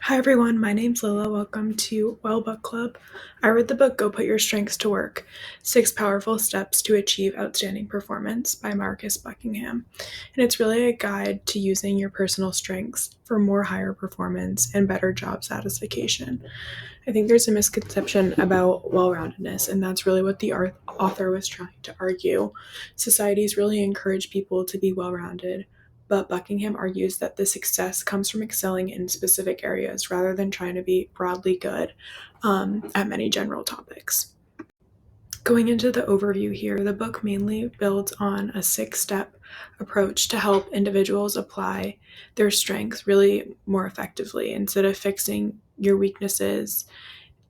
Hi everyone, my name's Lila. Welcome to Well Book Club. I read the book Go Put Your Strengths to Work: 6 Powerful Steps to Achieve Outstanding Performance by Marcus Buckingham. And it's really a guide to using your personal strengths for more higher performance and better job satisfaction. I think there's a misconception about well roundedness, and that's really what the author was trying to argue. Societies really encourage people to be well rounded, but Buckingham argues that the success comes from excelling in specific areas rather than trying to be broadly good at many general topics. Going into the overview here, the book mainly builds on a 6 step approach to help individuals apply their strengths really more effectively. Instead of fixing your weaknesses,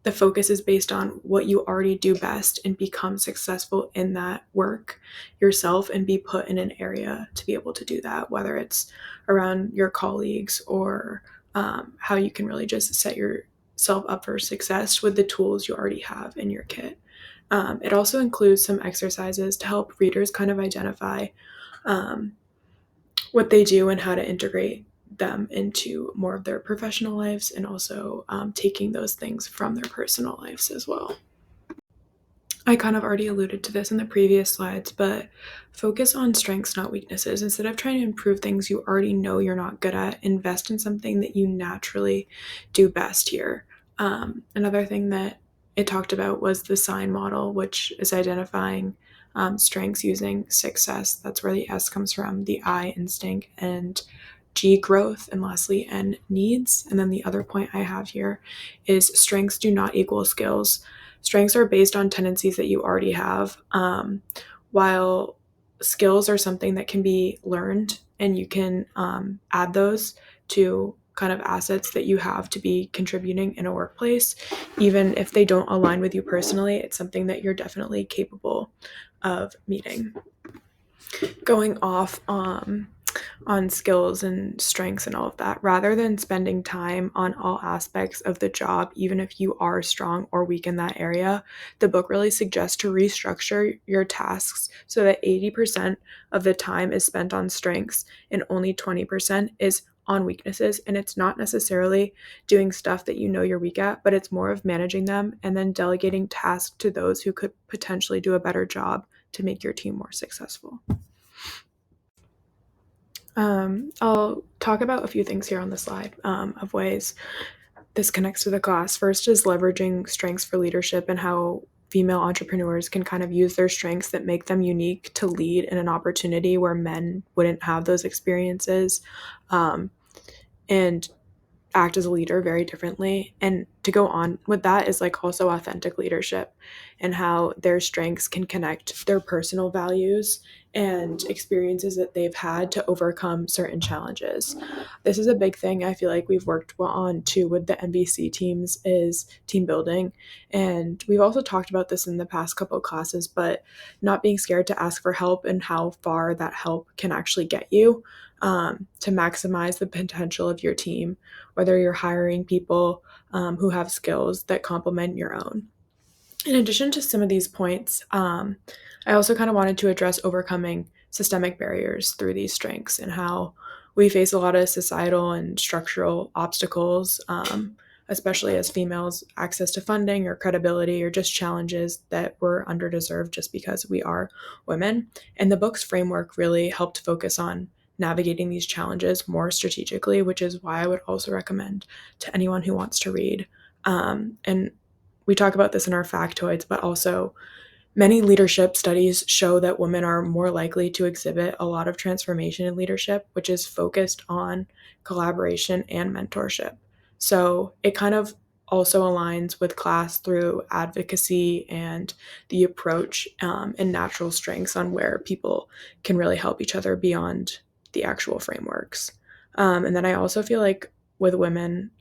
the focus is based on what you already do best and become successful in that work yourself and be put in an area to be able to do that, whether it's around your colleagues or how you can really just set yourself up for success with the tools you already have in your kit. It also includes some exercises to help readers kind of identify um, what they do and how to integrate them into more of their professional lives, and also taking those things from their personal lives as well. I kind of already alluded to this in the previous slides, but focus on strengths, not weaknesses. Instead of trying to improve things you already know you're not good at, invest in something that you naturally do best here. Another thing that it talked about was the sign model, which is identifying strengths using success. That's where the S comes from, the I, instinct, and G, growth, and lastly N, needs. And then the other point I have here is strengths do not equal skills. Strengths are based on tendencies that you already have, while skills are something that can be learned, and you can add those to kind of assets that you have to be contributing in a workplace. Even if they don't align with you personally, it's something that you're definitely capable of meeting. Going off on skills and strengths and all of that, rather than spending time on all aspects of the job, even if you are strong or weak in that area, the book really suggests to restructure your tasks so that 80% of the time is spent on strengths and only 20% is on weaknesses. And it's not necessarily doing stuff that you know you're weak at, but it's more of managing them and then delegating tasks to those who could potentially do a better job to make your team more successful. I'll talk about a few things here on the slide of ways this connects to the class. First is leveraging strengths for leadership and how female entrepreneurs can kind of use their strengths that make them unique to lead in an opportunity where men wouldn't have those experiences, and act as a leader very differently. And to go on with that is like also authentic leadership and how their strengths can connect their personal values and experiences that they've had to overcome certain challenges. This is a big thing I feel like we've worked on too with the MBC teams, is team building. And we've also talked about this in the past couple of classes, but not being scared to ask for help and how far that help can actually get you, to maximize the potential of your team, whether you're hiring people who have skills that complement your own. In addition to some of these points, I also kind of wanted to address overcoming systemic barriers through these strengths and how we face a lot of societal and structural obstacles, especially as females, access to funding or credibility, or just challenges that we're underdeserved just because we are women. And the book's framework really helped focus on navigating these challenges more strategically, which is why I would also recommend to anyone who wants to read. And we talk about this in our factoids, but also many leadership studies show that women are more likely to exhibit a lot of transformation in leadership, which is focused on collaboration and mentorship. So it kind of also aligns with class through advocacy and the approach, and natural strengths on where people can really help each other beyond the actual frameworks. And then I also feel like with women,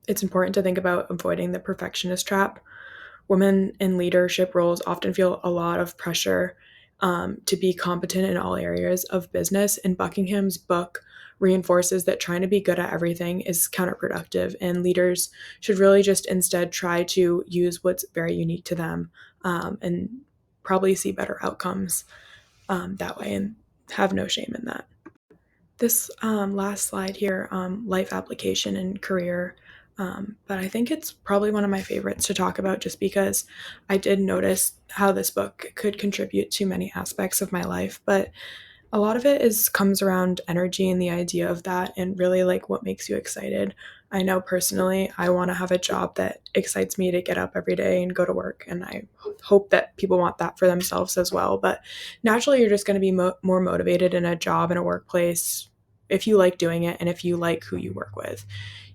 it's important to think about avoiding the perfectionist trap. Women in leadership roles often feel a lot of pressure to be competent in all areas of business, and Buckingham's book reinforces that trying to be good at everything is counterproductive, and leaders should really just instead try to use what's very unique to them, and probably see better outcomes that way, and have no shame in that. This last slide here, life application and career, but I think it's probably one of my favorites to talk about just because I did notice how this book could contribute to many aspects of my life. But a lot of it is comes around energy and the idea of that and really like what makes you excited. I know personally I want to have a job that excites me to get up every day and go to work, and I hope that people want that for themselves as well. But naturally you're just going to be more motivated in a job in a workplace if you like doing it and if you like who you work with.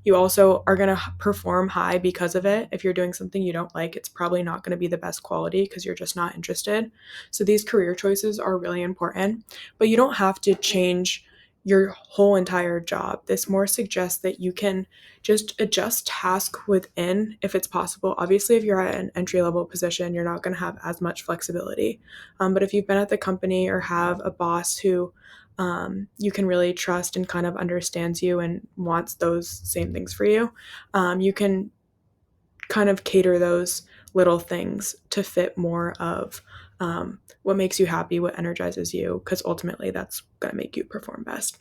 You also are going to perform high because of it. If you're doing something you don't like, it's probably not going to be the best quality because you're just not interested. So these career choices are really important, but you don't have to change your whole entire job. This more suggests that you can just adjust task within if it's possible. Obviously, if you're at an entry level position, you're not going to have as much flexibility. But if you've been at the company or have a boss who you can really trust and kind of understands you and wants those same things for you, you can kind of cater those little things to fit more of what makes you happy, what energizes you, because ultimately that's going to make you perform best.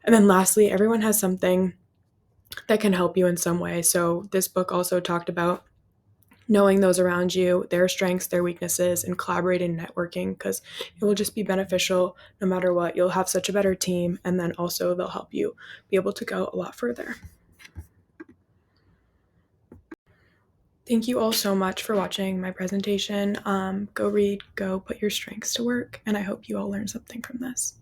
And then lastly, everyone has something that can help you in some way. So this book also talked about knowing those around you, their strengths, their weaknesses, and collaborating and networking, because it will just be beneficial no matter what. You'll have such a better team, and then also they'll help you be able to go a lot further. Thank you all so much for watching my presentation. Go read, go put your strengths to work, and I hope you all learned something from this.